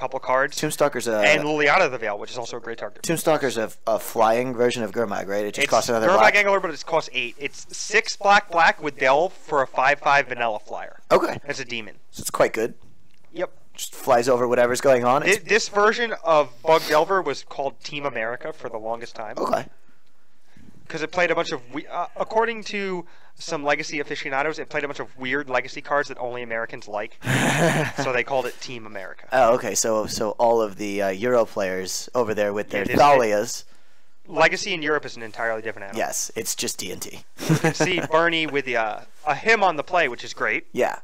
couple cards. Tombstalker's and Liliana the Veil, which is also a great target. Tombstalker's a flying version of Gurmag, right? It just costs another Gurmag black. Angler, but it costs 8. It's 6 black with Delve for a 5/5 vanilla flyer. Okay. It's a demon. So it's quite good. Yep. Just flies over whatever's going on. This version of Bug Delver was called Team America for the longest time. Okay. Because it played a bunch of, according to some Legacy aficionados, it played a bunch of weird Legacy cards that only Americans like. So they called it Team America. Oh, okay. So all of the Euro players over there with their Thalias. Legacy in Europe is an entirely different animal. Yes, it's just D&T. You can see Bernie with a him on the play, which is great. Yeah.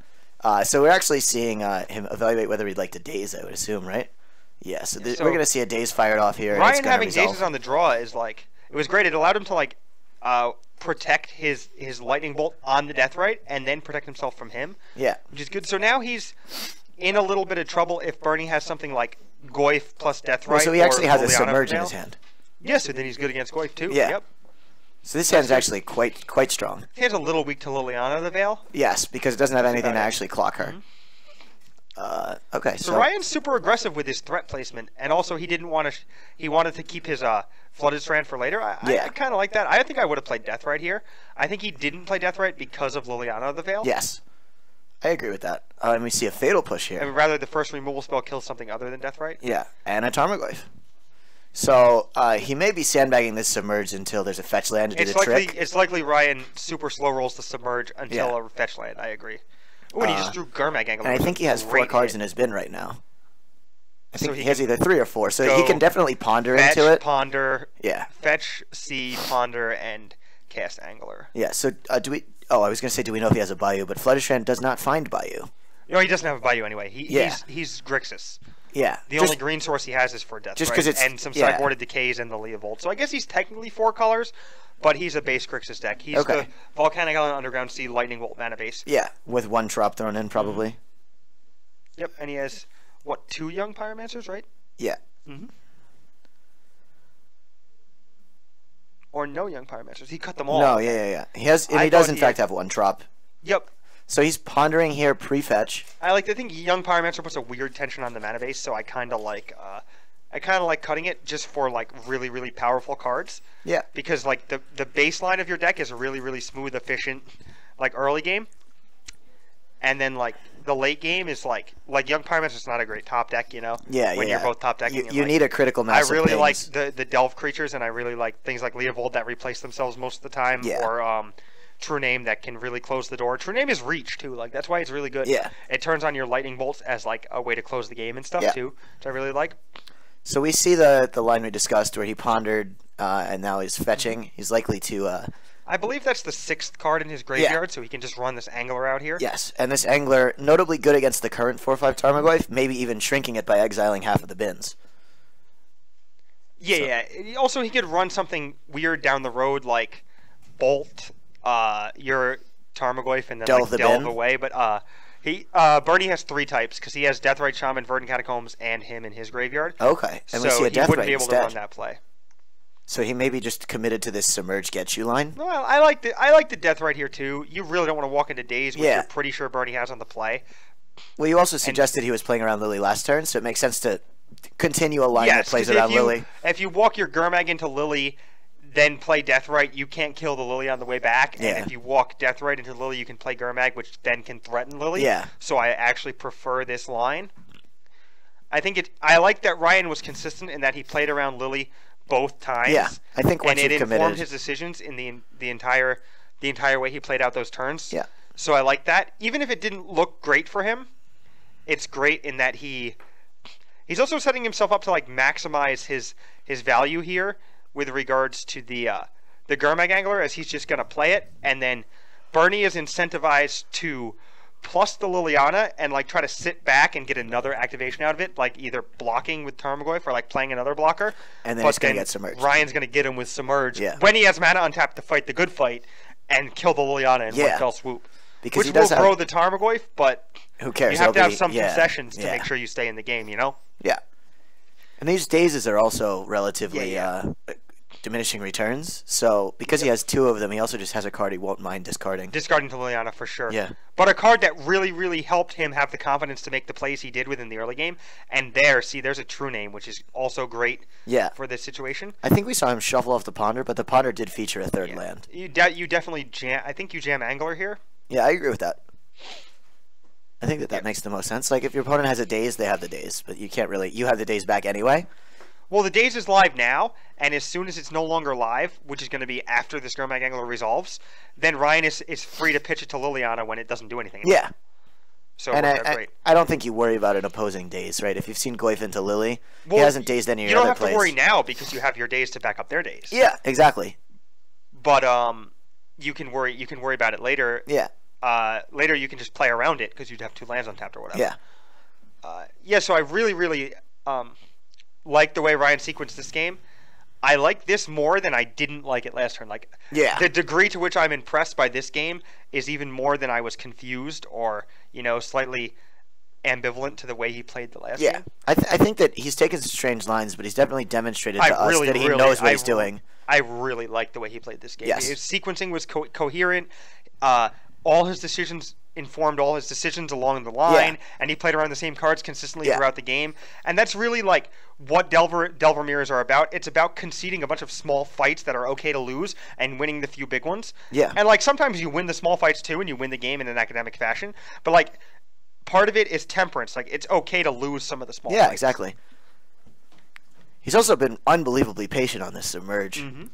So we're actually seeing him evaluate whether he'd like to daze, I would assume, right? Yeah, so we're going to see a daze fired off here. Ryan having dazes on the draw is like... It was great. It allowed him to like protect his lightning bolt on the Deathrite and then protect himself from him. Yeah. Which is good. So now he's in a little bit of trouble if Bernie has something like Goyf plus Deathrite. Well, so he actually has a Liliana Submerge in Veil. his hand. Yeah, so then he's good against Goyf too. Yeah. Yep. So this hand is actually quite strong. He has a little weak to Liliana the Veil. Yes, because it doesn't have anything to actually clock her. Okay, so Ryan's super aggressive with his threat placement, and also he didn't want to. He wanted to keep his Flooded Strand for later. I kind of like that. I think I would have played Deathrite here. I think he didn't play Deathrite because of Liliana the Veil. Yes, I agree with that. And we see a Fatal Push here. I mean, rather the first removal spell kills something other than Deathrite. Yeah, and a Tarmogoyf. So he may be sandbagging this Submerge until there's a fetch land to do the trick. It's likely Ryan super slow rolls the Submerge until a fetch land. I agree. Oh, and he just drew Gurmag Angler. And I think he has 4 cards in his bin right now. I think he has either 3 or 4, so he can definitely ponder into it. Ponder, yeah. Fetch, see, ponder, and cast Angler. Yeah. So do we? Oh, I was gonna say, do we know if he has a Bayou? But Flutterstrand does not find Bayou. No, he doesn't have a Bayou anyway. He's Grixis. Yeah. The only green source he has is for Death. Just because it's and some sideboarded decays and the Leovold. So I guess he's technically 4 colors, but he's a base Grixis deck. He's the Volcanic Island Underground Sea Lightning Bolt mana base. Yeah, with 1 drop thrown in probably. Yep, and he has what, 2 young Pyromancers, right? Yeah. Or no young Pyromancers. He cut them all. No, yeah. He has, and he does in fact have 1 drop. Yep. So he's pondering here pre-fetch. I think young Pyromancer puts a weird tension on the mana base, so I kind of like cutting it just for like really, really powerful cards. Yeah. Because like the baseline of your deck is really, really smooth, efficient, like early game, and then like the late game is like young Pyromancer is not a great top deck, you know. Yeah, when you're both top decking. You need a critical mass. I really like the Delve creatures, and I really like things like Leovold that replace themselves most of the time, or True Name that can really close the door. True Name is reach too, like that's why it's really good. Yeah. It turns on your lightning bolts as like a way to close the game and stuff too, which I really like. So we see the line we discussed where he pondered and now he's fetching. He's likely to I believe that's the 6th card in his graveyard, so he can just run this Angler out here. Yes, and this Angler notably good against the current 4/5 Tarmogoyf, maybe even shrinking it by exiling half of the bins. Yeah. Also, he could run something weird down the road like Bolt your Tarmogoyf and then delve away, but Bernie has 3 types because he has Deathrite, Shaman, Verdant Catacombs, and him in his graveyard. Okay, and so we see a Deathrite he wouldn't be able instead. to run that play. So he may be just committed to this Submerge Get You line. No, I like the Deathrite here too. You really don't want to walk into Daze, which you're pretty sure Bernie has on the play. Well, you also suggested he was playing around Lily last turn, so it makes sense to continue a line that plays around Lily. If you walk your Gurmag into Lily, then play Deathrite, you can't kill the Lily on the way back. And if you walk Deathrite into Lily, you can play Gurmag, which then can threaten Lily. Yeah. So I actually prefer this line. I like that Ryan was consistent in that he played around Lily both times. Yeah, I think once and it you've informed his decisions in the entire way he played out those turns. Yeah. So I like that. Even if it didn't look great for him, it's great in that he's also setting himself up to like maximize his value here with regards to the Gurmag Angler, as he's just going to play it, and then Bernie is incentivized to plus the Liliana and like try to sit back and get another activation out of it, like either blocking with Tarmogoyf or like playing another blocker. And then he's going to get Submerged. Ryan's going to get him with Submerge when he has mana untapped to fight the good fight and kill the Liliana in one fell swoop. Because which will grow the Tarmogoyf, but who cares? You have to have some concessions to make sure you stay in the game, you know? Yeah. And these dazes are also relatively diminishing returns. So because he has 2 of them, he also just has a card he won't mind discarding. Discarding to Liliana for sure. Yeah. But a card that really, really helped him have the confidence to make the plays he did within the early game. And there's a true name, which is also great for this situation. I think we saw him shuffle off the Ponder, but the Ponder did feature a 3rd land. You definitely jam. I think you jam Angler here. Yeah, I agree with that. I think that makes the most sense. Like, if your opponent has a Daze, they have the Daze. But you can't really... You have the Daze back anyway. Well, the Daze is live now, and as soon as it's no longer live, which is going to be after this Gurmag Angler resolves, then Ryan is free to pitch it to Liliana when it doesn't do anything anymore. Yeah. So and great. I don't think you worry about an opposing Daze, right? If you've seen Goyf into Lily, he hasn't dazed any of your other plays. You don't have to worry now because you have your Daze to back up their Daze. Yeah, exactly. But you can worry about it later. Yeah. Later you can just play around it because you'd have 2 lands untapped or whatever. Yeah. So I really, really like the way Ryan sequenced this game. I like this more than I didn't like it last turn. Like, the degree to which I'm impressed by this game is even more than I was confused or, slightly ambivalent to the way he played the last game. I think that he's taken some strange lines, but he's definitely demonstrated to us that he knows what he's doing. I really like the way he played this game. Yes. His sequencing was coherent. All his decisions informed all his decisions along the line, and he played around the same cards consistently throughout the game. And that's really like what Delver mirrors are about. It's about conceding a bunch of small fights that are okay to lose and winning the few big ones. Yeah. And like sometimes you win the small fights too, and you win the game in an academic fashion. But like part of it is temperance. Like it's okay to lose some of the small fights. Yeah, exactly. He's also been unbelievably patient on this Submerge. Mm-hmm.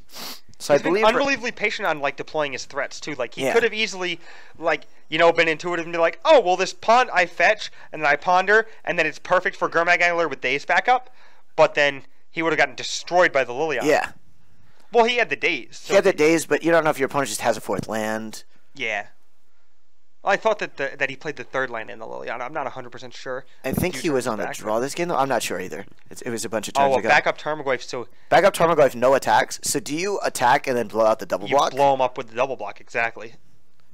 So He's been unbelievably patient on like deploying his threats too. Like he could have easily, like been intuitive and be like, oh well, this pawn I fetch and then I ponder and then it's perfect for Gurmag Angler with Daze backup, but then he would have gotten destroyed by the Liliana. Yeah. Well, he had the Daze. So he had the Daze, but you don't know if your opponent just has a 4th land. Yeah. Well, I thought that he played the 3rd land in the Liliana. I'm not 100% sure. I think he was on the draw this game, though. I'm not sure either. It was a bunch of turns ago. Backup Tarmogoyf. So backup Tarmogoyf, no attacks. So do you attack and then blow out the double block? You blow him up with the double block, exactly.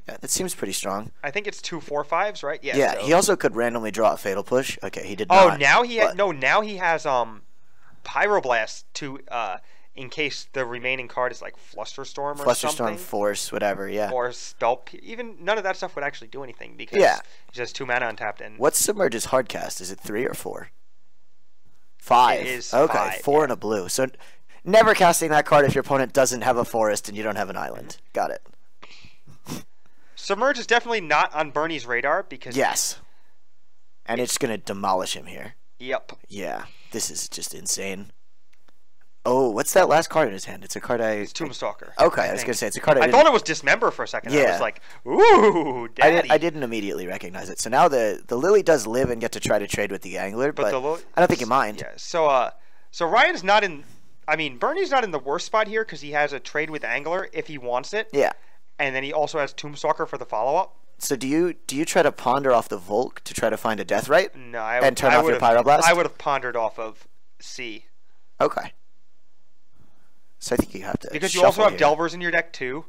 Yeah, that seems pretty strong. I think it's 2 4/5s, right? Yeah. Yeah, so. he also could randomly draw a Fatal Push. Okay, he did not. Oh, now he has Pyroblast to in case the remaining card is like Flusterstorm or something. Flusterstorm, Force, whatever, yeah. Or Spell. Even none of that stuff would actually do anything because he just 2 mana untapped. And what's Submerge's hard cast? Is it 3 or 4? 5. It is okay, 5, 4 and a blue. So never casting that card if your opponent doesn't have a forest and you don't have an island. Got it. Submerge is definitely not on Bernie's radar because... Yes. And it's going to demolish him here. Yep. Yeah, this is just insane. Oh, what's that last card in his hand? It's a card It's Tombstalker. Okay, I was going to say, it's a card I thought it was Dismember for a second. Yeah. I was like, ooh, daddy. I didn't immediately recognize it. So now the Lily does live and get to try to trade with the Angler, but I don't think you mind. Yeah, so Ryan's not in... I mean, Bernie's not in the worst spot here because he has a trade with Angler if he wants it. Yeah. And then he also has Tombstalker for the follow-up. So do you try to ponder off the Volk to try to find a Deathrite? No, and turn off your Pyroblast? I would have pondered off of C. Okay. So I think you have to because you also have Delvers in your deck too.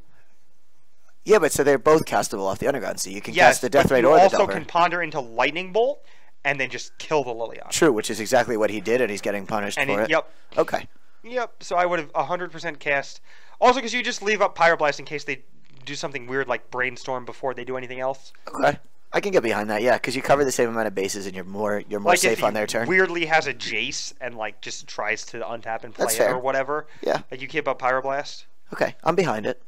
Yeah, but so they're both castable off the Underground, so you can cast the Deathrite or the Delver. You also can ponder into Lightning Bolt and then just kill the Liliana. True, which is exactly what he did, and he's getting punished for it. Yep. Okay. Yep. So I would have 100% cast. Also, because you just leave up Pyroblast in case they do something weird like Brainstorm before they do anything else. Okay. I can get behind that, yeah, because you cover the same amount of bases and you're more like safe on their turn. Weirdly has a Jace and like just tries to untap and play it or whatever. Yeah. Like you keep up Pyroblast. Okay, I'm behind it.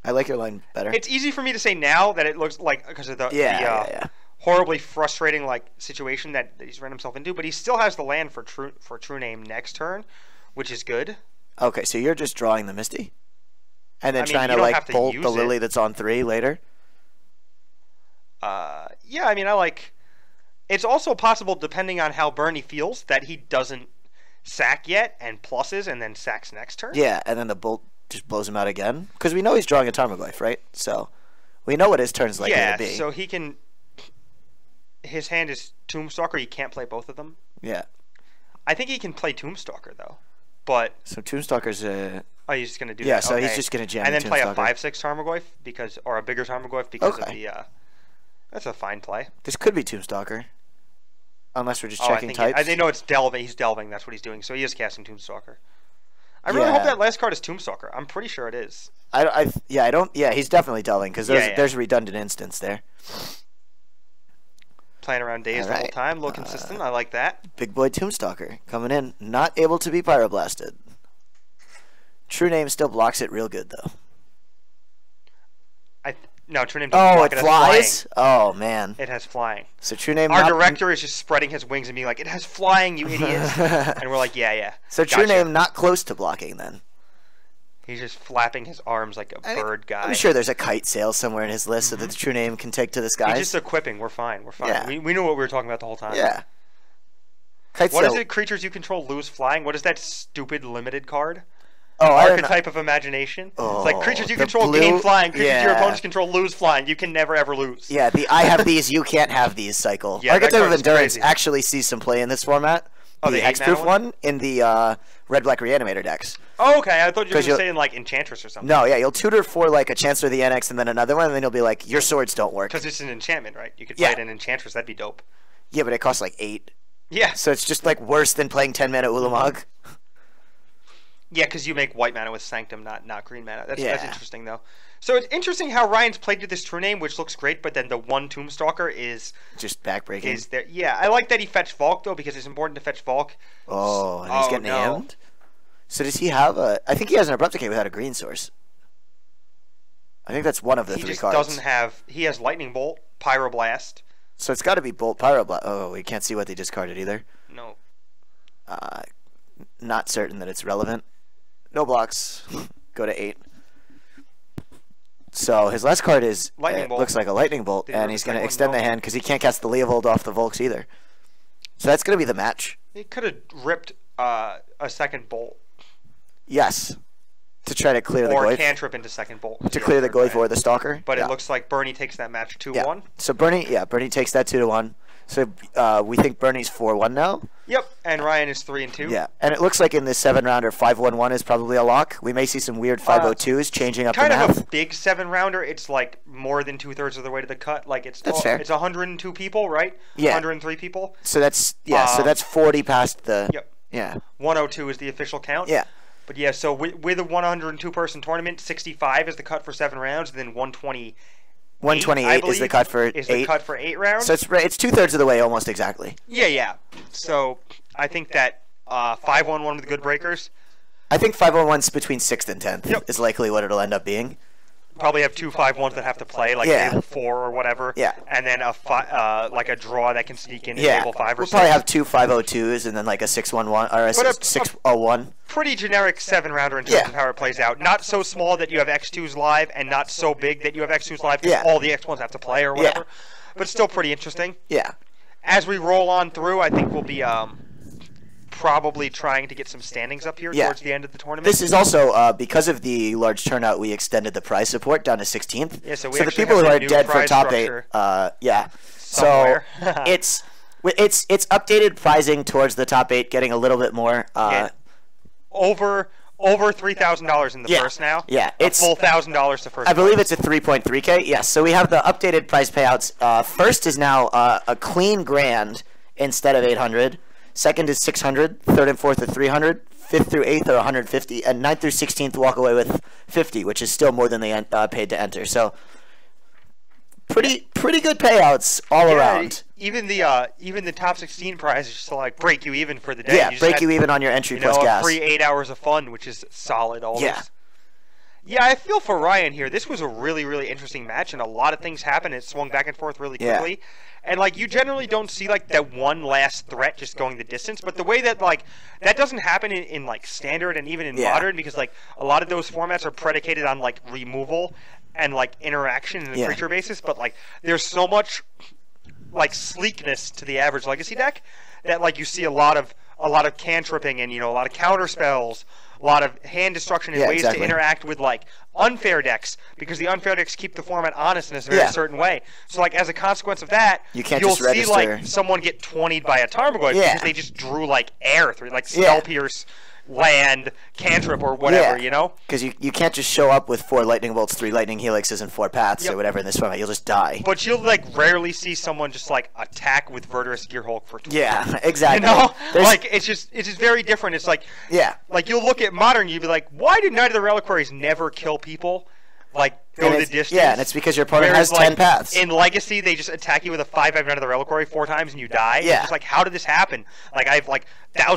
I like your line better. It's easy for me to say now that it looks like because of the horribly frustrating like situation that he's run himself into, but he still has the land for True Name next turn, which is good. Okay, so you're just drawing the Misty, and then trying to like bolt the Lily that's on 3 later. Yeah, I mean, I like... It's also possible, depending on how Bernie feels, that he doesn't sack yet and pluses and then sacks next turn. Yeah, and then the bolt just blows him out again. Because we know he's drawing a Tarmogoyf, right? So we know what his turn's likely to be. Yeah, so he can... His hand is Tombstalker. You can't play both of them. Yeah. I think he can play Tombstalker, though. But... So Tombstalker's a... Oh, he's just going to do that? Yeah, so he's just going to jam and then play a 5/6 Tarmogoyf, or a bigger Tarmogoyf because of the... That's a fine play. This could be Tombstalker. Unless we're just checking types. I know it's delving. He's delving. That's what he's doing. So he is casting Tombstalker. I really hope that last card is Tombstalker. I'm pretty sure it is. Yeah, he's definitely doubling because there's redundant instance there. Playing around days the whole time, a little consistent. I like that. Big boy Tombstalker coming in, not able to be pyroblasted. True Name still blocks it real good though. No, True Name doesn't block it flies? Oh man. It has flying. So True Name. Our director is just spreading his wings and being like, "It has flying, you idiots!" And we're like, "Yeah." So True Name not close to blocking then. He's just flapping his arms like a bird guy. I'm sure there's a kite sail somewhere in his list so that the True Name can take to the skies. He's just equipping. We're fine. Yeah. We knew what we were talking about the whole time. Yeah. What is it? Creatures you control lose flying. What is that stupid limited card? Oh, Archetype of Imagination. Oh, it's like creatures you control gain flying. Creatures your opponents control lose flying. You can never ever lose. Yeah, the I have these, you can't have these cycle. Yeah, Archetype of Endurance actually sees some play in this format. Oh, the Hexproof one in the Red-Black Reanimator decks. Oh, okay. I thought you were saying like Enchantress or something. No, yeah, you'll tutor for like a Chancellor of the NX and then another one, and then you'll be like, your swords don't work. Because it's an enchantment, right? You could play it in Enchantress. That'd be dope. Yeah, but it costs like 8. Yeah. So it's just like worse than playing 10 mana Ulamog. Yeah, because you make white mana with Sanctum, not green mana. That's interesting though. So it's interesting how Ryan's played to this True Name, which looks great, but then the one Tombstalker is just backbreaking. Is there? Yeah, I like that he fetched Valk though, because it's important to fetch Valk. Oh, and he's getting hammed. So does he have a? I think he has an Abrupt Decay without a green source. I think that's one of the 3 cards. Doesn't have. He has Lightning Bolt, Pyroblast. So it's got to be Bolt Pyroblast. Oh, we can't see what they discarded either. No. Not certain that it's relevant. No blocks. Go to 8. So his last card is looks like a Lightning Bolt, and he's going to extend the hand because he can't cast the Leovold off the Volks either. So that's going to be the match. He could have ripped a second Bolt. Yes. To try to clear the Goyf. Or cantrip into second Bolt. To clear the Goyf or the Stalker. But it looks like Bernie takes that match 2-1. Yeah. So Bernie takes that 2-1. So we think Bernie's 4-1 now. Yep, and Ryan is 3-2. Yeah, and it looks like in this 7-rounder, 5-1-1 is probably a lock. We may see some weird 5-0-2s changing up the math. Kind of a big 7-rounder. It's like more than 2/3 of the way to the cut. Like that's fair. It's 102 people, right? Yeah. 103 people. So that's so that's 40 past the. Yep. Yeah. 102 is the official count. Yeah. But yeah, so with a 102 person tournament, 65 is the cut for 7 rounds, and then 120. 128 is the cut for 8. Is the cut for 8 rounds. So it's 2/3 of the way almost exactly. Yeah. So I think that 5-1-1 with good breakers. I think 5-1-1's between 6th and 10th is likely what it'll end up being. Probably have 2 5-1s that have to play, like table 4 or whatever. Yeah. And then like a draw that can sneak in table 5 or 6. We'll probably have 2 5-0-2s and then like a 6-1-1 or a 6-0-1. Pretty generic 7-rounder in terms of how it plays out. Not so small that you have X2s live, and not so big that you have X2s live because all the X1s have to play or whatever. Yeah. But still pretty interesting. Yeah. As we roll on through, I think we'll be probably trying to get some standings up here towards the end of the tournament. This is also, because of the large turnout, we extended the prize support down to 16th. Yeah, so the people who are dead for top 8, So it's updated pricing towards the top 8, getting a little bit more. Over $3,000 in the first now. Yeah, it's full $1,000 to first. I believe it's a 3.3K. Yes, so we have the updated prize payouts. First is now a clean grand instead of 800. Second is 600. Third and fourth are 300. 5th through 8th are 150, and 9th through 16th walk away with 50, which is still more than they paid to enter. So pretty good payouts all around. Even the top 16 prize is just to like break you even for the day. Yeah, break you even on your entry plus gas. Free 8 hours of fun, which is solid almost. Yeah, I feel for Ryan here. This was a really, really interesting match, and a lot of things happened. It swung back and forth really quickly. Yeah. And, like, you generally don't see, like, that one last threat just going the distance. But the way that, like, that doesn't happen in like, Standard and even in Modern, because, like, a lot of those formats are predicated on, like, removal and, like, interaction in a creature basis. But, like, there's so much, like, sleekness to the average Legacy deck that, like, you see a lot of cantripping and, a lot of counter spells, a lot of hand destruction and ways to interact with like unfair decks, because the unfair decks keep the format honest in a very certain way. So like as a consequence of that, you'll see like someone get 20'd by a Tarmogoyf because they just drew like air through, like Spell Pierce land, cantrip, or whatever, you know? Because you can't just show up with 4 lightning bolts, 3 lightning helixes, and 4 paths or whatever in this format. You'll just die. But you'll like rarely see someone just like attack with Verdurous Gearhulk for 20. Yeah, exactly. You know? Like it's just very different. It's like like you'll look at Modern, you'd be like, why did Knight of the Reliquaries never kill people? Like go the distance. Yeah, and it's because your opponent has 10 paths. In Legacy, they just attack you with a 5/5 Knight of the Reliquary 4 times and you die. Yeah. It's just like, how did this happen? Like I have like thousands